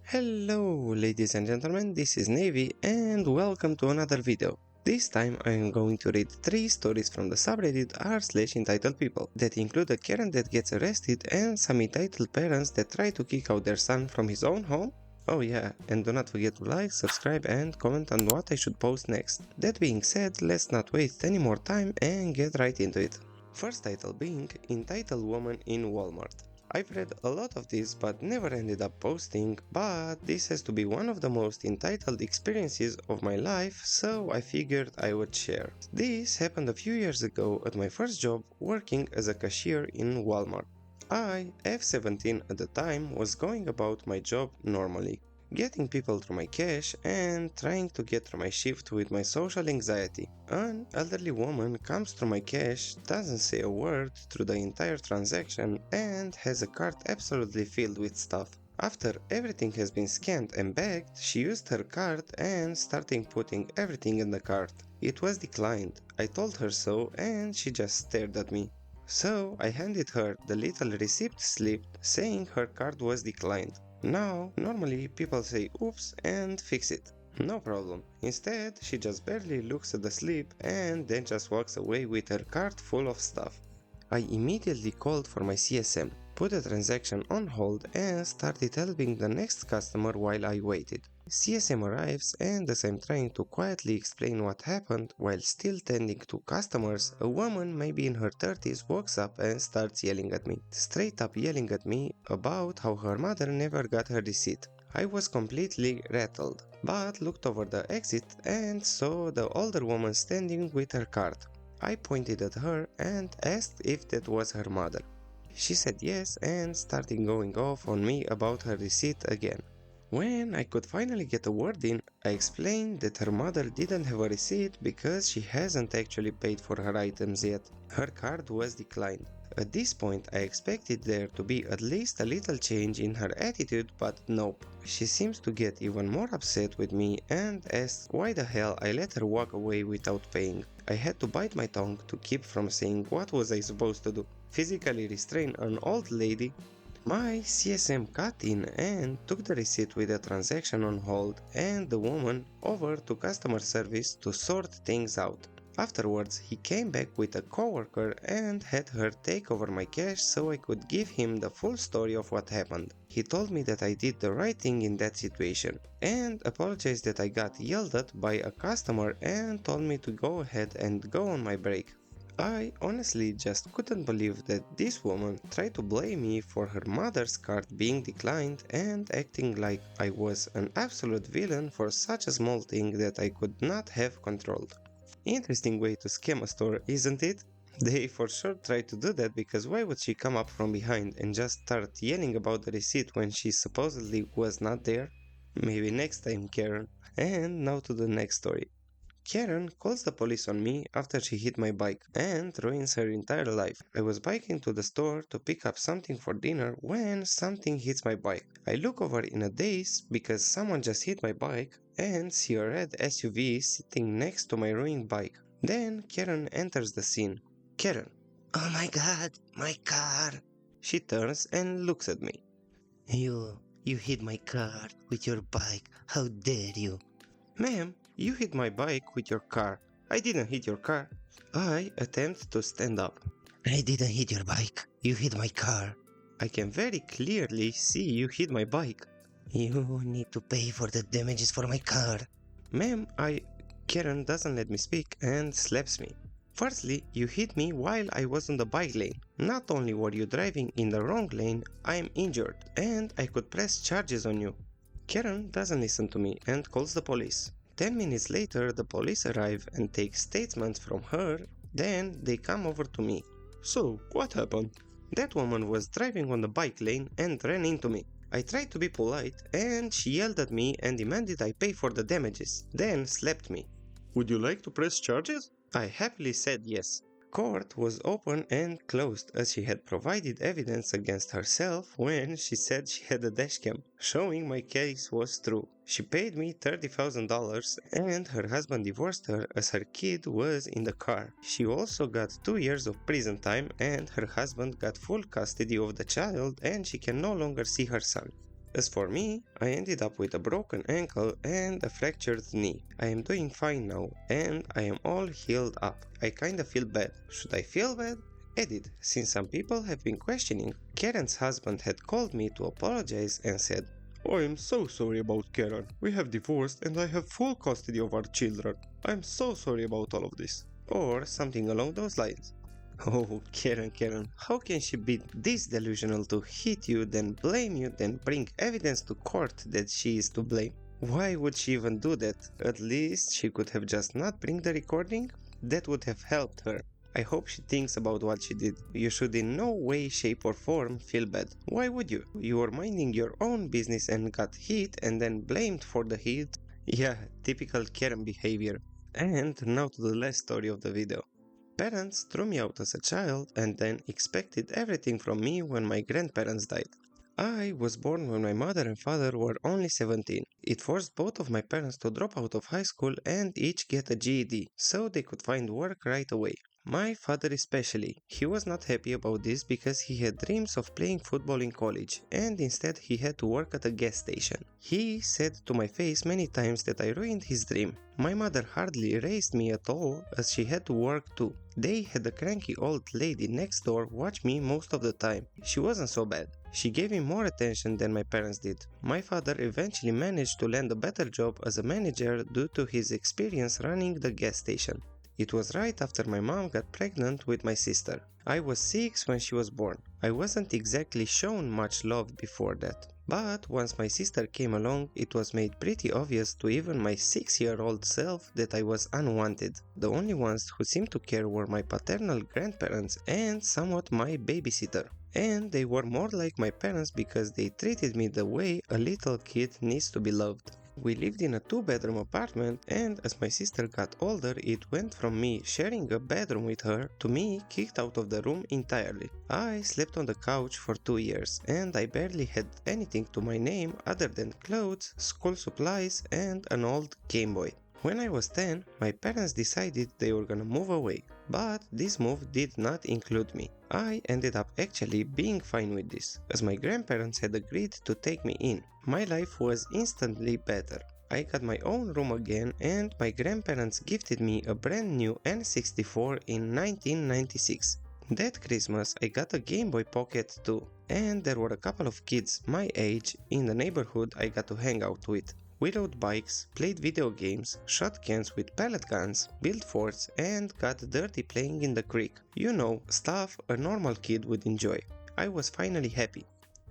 Hello ladies and gentlemen, this is Navy and welcome to another video. This time I am going to read 3 stories from the subreddit r/entitled people that include a Karen that gets arrested and some entitled parents that try to kick out their son from his own home. Oh yeah, and do not forget to like, subscribe and comment on what I should post next. That being said, let's not waste any more time and get right into it. First title being Entitled Woman in Walmart. I've read a lot of these but never ended up posting, but this has to be one of the most entitled experiences of my life, so I figured I would share. This happened a few years ago at my first job working as a cashier in Walmart. I, F17 at the time, was going about my job normally, getting people through my cash and trying to get through my shift with my social anxiety. An elderly woman comes through my cash, doesn't say a word through the entire transaction and has a cart absolutely filled with stuff. After everything has been scanned and bagged, she used her card and started putting everything in the cart. It was declined. I told her so and she just stared at me. So I handed her the little receipt slip saying her card was declined. Now, normally people say oops and fix it. No problem. Instead, she just barely looks at the slip and then just walks away with her cart full of stuff. I immediately called for my CSM, put the transaction on hold and started helping the next customer while I waited. CSM arrives and as I'm trying to quietly explain what happened while still tending to customers, a woman maybe in her 30s walks up and starts yelling at me. Straight up yelling at me about how her mother never got her receipt. I was completely rattled, but looked over the exit and saw the older woman standing with her card. I pointed at her and asked if that was her mother. She said yes and started going off on me about her receipt again. When I could finally get a word in, I explained that her mother didn't have a receipt because she hasn't actually paid for her items yet. Her card was declined. At this point I expected there to be at least a little change in her attitude, but nope. She seems to get even more upset with me and asks why the hell I let her walk away without paying. I had to bite my tongue to keep from saying what was I supposed to do. Physically restrain an old lady? My CSM cut in and took the receipt with the transaction on hold and the woman over to customer service to sort things out. Afterwards, he came back with a coworker and had her take over my cash so I could give him the full story of what happened. He told me that I did the right thing in that situation and apologized that I got yelled at by a customer and told me to go ahead and go on my break. I honestly just couldn't believe that this woman tried to blame me for her mother's card being declined and acting like I was an absolute villain for such a small thing that I could not have controlled. Interesting way to scam a store, isn't it? They for sure tried to do that because why would she come up from behind and just start yelling about the receipt when she supposedly was not there? Maybe next time, Karen. And now to the next story. Karen calls the police on me after she hit my bike and ruins her entire life. I was biking to the store to pick up something for dinner when something hits my bike. I look over in a daze because someone just hit my bike and see a red SUV sitting next to my ruined bike. Then Karen enters the scene. Karen. Oh my god, my car. She turns and looks at me. You hit my car with your bike. How dare you? Ma'am, you hit my bike with your car. I didn't hit your car. I attempt to stand up. I didn't hit your bike. You hit my car. I can very clearly see you hit my bike. You need to pay for the damages for my car. Ma'am, Karen doesn't let me speak and slaps me. Firstly, you hit me while I was on the bike lane. Not only were you driving in the wrong lane, I am injured and I could press charges on you. Karen doesn't listen to me and calls the police. 10 minutes later, the police arrive and take statements from her, then they come over to me. So, what happened? That woman was driving on the bike lane and ran into me. I tried to be polite and she yelled at me and demanded I pay for the damages, then slapped me. Would you like to press charges? I happily said yes. Court was open and closed as she had provided evidence against herself when she said she had a dashcam, showing my case was true. She paid me $30,000 and her husband divorced her as her kid was in the car. She also got 2 years of prison time and her husband got full custody of the child and she can no longer see her son. As for me, I ended up with a broken ankle and a fractured knee. I am doing fine now and I am all healed up. I kinda feel bad. Should I feel bad? Edit. Since some people have been questioning, Karen's husband had called me to apologize and said, "I am so sorry about Karen. We have divorced and I have full custody of our children. I am so sorry about all of this." Or something along those lines. Oh, Karen, how can she be this delusional to hit you, then blame you, then bring evidence to court that she is to blame? Why would she even do that? At least she could have just not bring the recording? That would have helped her. I hope she thinks about what she did. You should in no way, shape or form feel bad. Why would you? You were minding your own business and got hit and then blamed for the hit. Yeah, typical Karen behavior. And now to the last story of the video. Parents threw me out as a child and then expected everything from me when my grandparents died. I was born when my mother and father were only 17. It forced both of my parents to drop out of high school and each get a GED, so they could find work right away. My father especially. He was not happy about this because he had dreams of playing football in college and instead he had to work at a gas station. He said to my face many times that I ruined his dream. My mother hardly raised me at all as she had to work too. They had a cranky old lady next door watch me most of the time. She wasn't so bad. She gave me more attention than my parents did. My father eventually managed to land a better job as a manager due to his experience running the gas station. It was right after my mom got pregnant with my sister. I was 6 when she was born. I wasn't exactly shown much love before that. But once my sister came along, it was made pretty obvious to even my 6-year-old self that I was unwanted. The only ones who seemed to care were my paternal grandparents and somewhat my babysitter. And they were more like my parents because they treated me the way a little kid needs to be loved. We lived in a 2-bedroom apartment and as my sister got older it went from me sharing a bedroom with her to me kicked out of the room entirely. I slept on the couch for 2 years and I barely had anything to my name other than clothes, school supplies and an old Game Boy. When I was 10, my parents decided they were gonna move away, but this move did not include me. I ended up actually being fine with this, as my grandparents had agreed to take me in. My life was instantly better. I got my own room again and my grandparents gifted me a brand new N64 in 1996. That Christmas I got a Game Boy Pocket too, and there were a couple of kids my age in the neighborhood I got to hang out with. We rode bikes, played video games, shot cans with pellet guns, built forts and got dirty playing in the creek. You know, stuff a normal kid would enjoy. I was finally happy.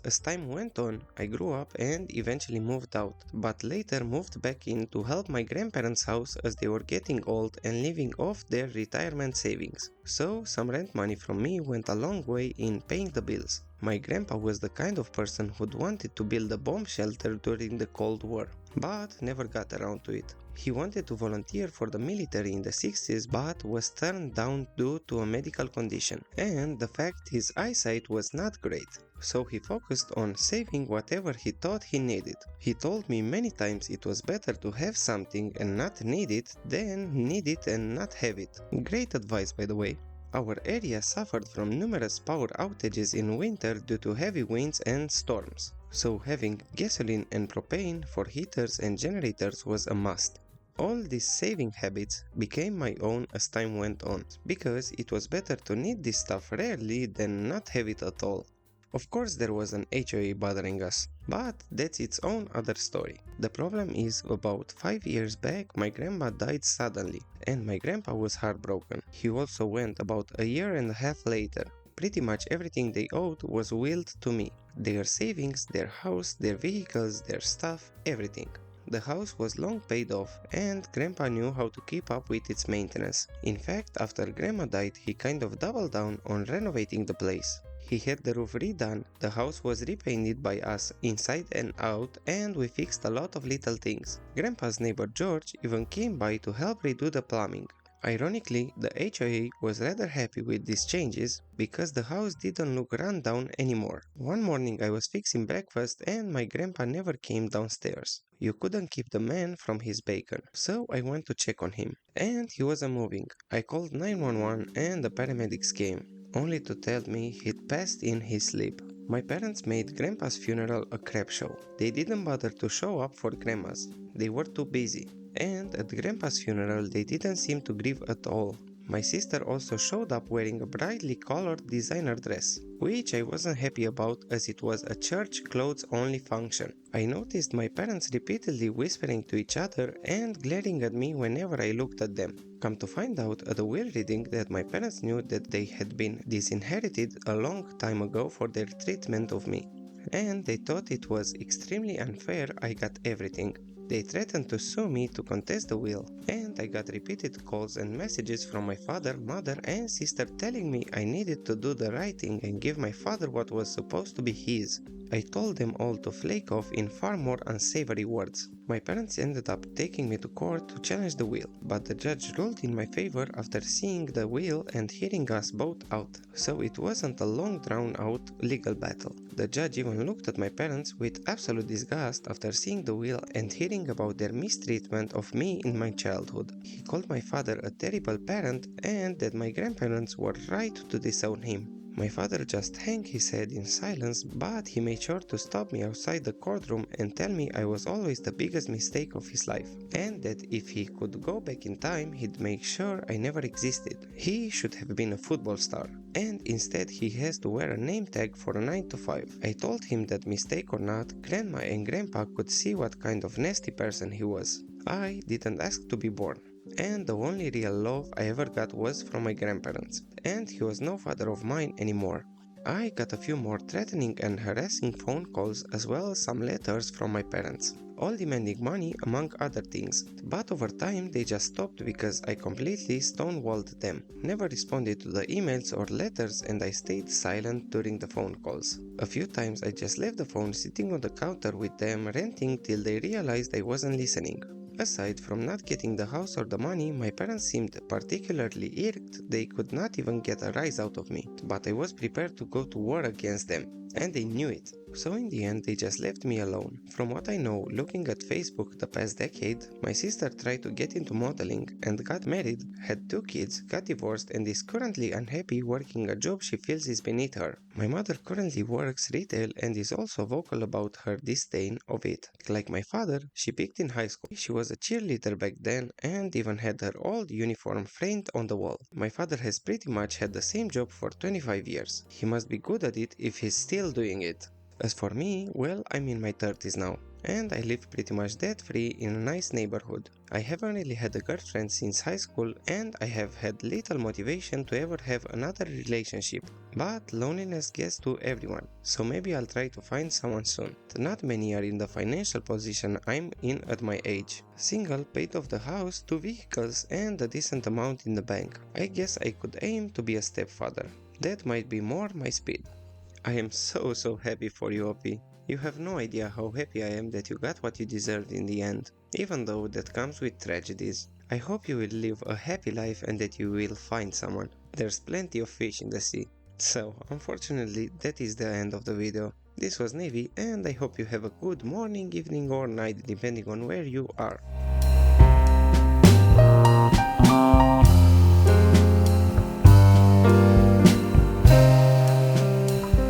As time went on, I grew up and eventually moved out, but later moved back in to help my grandparents' house as they were getting old and living off their retirement savings. So some rent money from me went a long way in paying the bills. My grandpa was the kind of person who'd wanted to build a bomb shelter during the Cold War, but never got around to it. He wanted to volunteer for the military in the 60s but was turned down due to a medical condition and the fact his eyesight was not great. So he focused on saving whatever he thought he needed. He told me many times it was better to have something and not need it than need it and not have it. Great advice, by the way. Our area suffered from numerous power outages in winter due to heavy winds and storms, so having gasoline and propane for heaters and generators was a must. All these saving habits became my own as time went on, because it was better to need this stuff rarely than not have it at all. Of course there was an HOA bothering us, but that's its own other story. The problem is about 5 years back my grandma died suddenly and my grandpa was heartbroken. He also went about a year and a half later. Pretty much everything they owed was willed to me. Their savings, their house, their vehicles, their stuff, everything. The house was long paid off and grandpa knew how to keep up with its maintenance. In fact, after grandma died he kind of doubled down on renovating the place. He had the roof redone, the house was repainted by us inside and out and we fixed a lot of little things. Grandpa's neighbor George even came by to help redo the plumbing. Ironically, the HOA was rather happy with these changes because the house didn't look run down anymore. One morning I was fixing breakfast and my grandpa never came downstairs. You couldn't keep the man from his bacon, so I went to check on him. And he wasn't moving. I called 911 and the paramedics came, only to tell me he'd passed in his sleep. My parents made Grandpa's funeral a crap show. They didn't bother to show up for Grandma's. They were too busy. And at Grandpa's funeral they didn't seem to grieve at all. My sister also showed up wearing a brightly colored designer dress, which I wasn't happy about as it was a church clothes only function. I noticed my parents repeatedly whispering to each other and glaring at me whenever I looked at them. Come to find out at the will reading that my parents knew that they had been disinherited a long time ago for their treatment of me, and they thought it was extremely unfair I got everything. They threatened to sue me to contest the will, and I got repeated calls and messages from my father, mother, and sister telling me I needed to do the right thing and give my father what was supposed to be his. I told them all to flake off in far more unsavory words. My parents ended up taking me to court to challenge the will, but the judge ruled in my favor after seeing the will and hearing us both out, so it wasn't a long drawn out legal battle. The judge even looked at my parents with absolute disgust after seeing the will and hearing about their mistreatment of me in my childhood. He called my father a terrible parent and that my grandparents were right to disown him. My father just hung his head in silence, but he made sure to stop me outside the courtroom and tell me I was always the biggest mistake of his life, and that if he could go back in time, he'd make sure I never existed. He should have been a football star, and instead he has to wear a name tag for a 9 to 5. I told him that mistake or not, Grandma and Grandpa could see what kind of nasty person he was. I didn't ask to be born, and the only real love I ever got was from my grandparents, and he was no father of mine anymore. I got a few more threatening and harassing phone calls as well as some letters from my parents, all demanding money among other things, but over time they just stopped because I completely stonewalled them, never responded to the emails or letters, and I stayed silent during the phone calls. A few times I just left the phone sitting on the counter with them ranting till they realized I wasn't listening. Aside from not getting the house or the money, my parents seemed particularly irked they could not even get a rise out of me, but I was prepared to go to war against them, and they knew it. So in the end they just left me alone. From what I know, looking at Facebook the past decade, my sister tried to get into modeling and got married, had 2 kids, got divorced, and is currently unhappy working a job she feels is beneath her. My mother currently works retail and is also vocal about her disdain of it. Like my father, she peaked in high school. She was a cheerleader back then and even had her old uniform framed on the wall. My father has pretty much had the same job for 25 years. He must be good at it if he's still doing it. As for me, well, I'm in my 30s now, and I live pretty much debt-free in a nice neighborhood. I haven't really had a girlfriend since high school, and I have had little motivation to ever have another relationship, but loneliness gets to everyone, so maybe I'll try to find someone soon. Not many are in the financial position I'm in at my age. Single, paid off the house, 2 vehicles, and a decent amount in the bank. I guess I could aim to be a stepfather. That might be more my speed. I am so happy for you, Opi. You have no idea how happy I am that you got what you deserved in the end, even though that comes with tragedies. I hope you will live a happy life and that you will find someone. There's plenty of fish in the sea. So, unfortunately, that is the end of the video. This was Navy, and I hope you have a good morning, evening or night depending on where you are.